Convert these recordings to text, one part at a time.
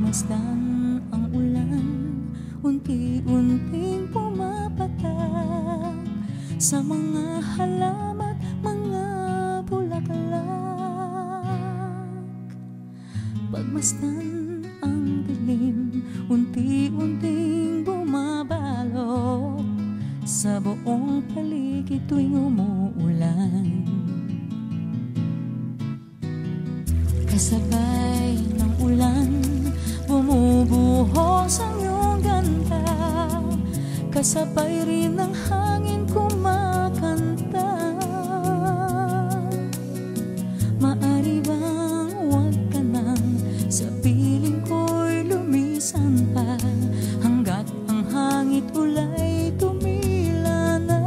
Pagmasdan ang ulan, unti-unting pumapatak sa mga halamat, mga bulaklak. Pagmasdan ang dilim, unti-unting bumabalot sa buong paligid tuwing umuulan. Kasabay ng ulan, bumubuhos ang iyong ganda. Kasabay rin ng hangin kumakanta. Maari bang huwag ka nang sa piling ko'y lumisan pa, hanggat ang hangit ulay tumila na.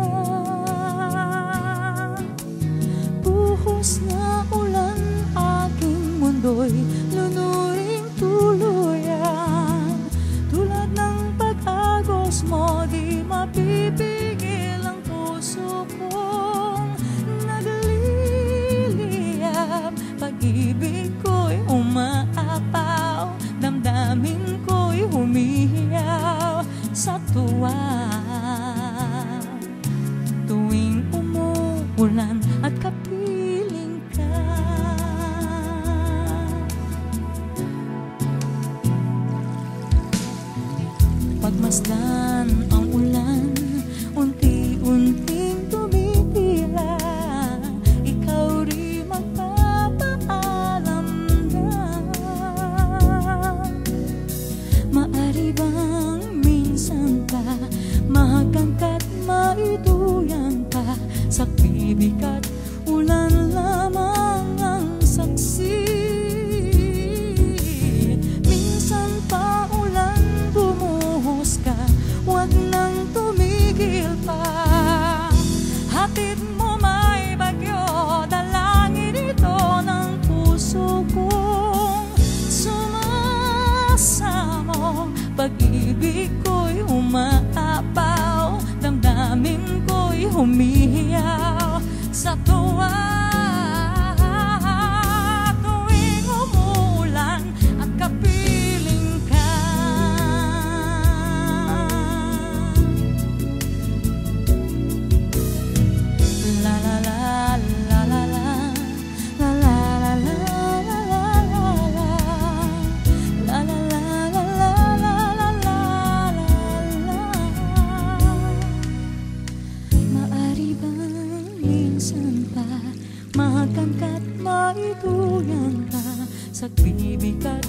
Buhos na ulan, aking mundo'y lunuring tuluyan. Tulad ng pag-agos mo, di mapipigil ang puso kong nagliliyap. Pag-ibig ko'y umaapaw, damdamin ko'y humihiyaw sa tuwa. Tuwing umuulan at kapiling ka, pagmasdan ang ulan, unti-unting tumitila. Ikaw rin magpapaalam na. Maari bang minsan pa mahagkanta't maiduyan ka? Sa bibigat ulan lamang ang saksi. Minsan pa ulan bumuhos ka, huwag nang tumigil pa. Hatid mo may bagyo, dalangin ito ng puso kong sumasamo. Pag-ibig ko'y umaapaw, damdamin ko'y humihiyaw sa tuwa. Tuwing umulan at kapiling ka, la la la la la la, la la la la la la la, la la la la la la la. Maari bang minsan pa mahagkanta't maiduyan ka? Sa bibigat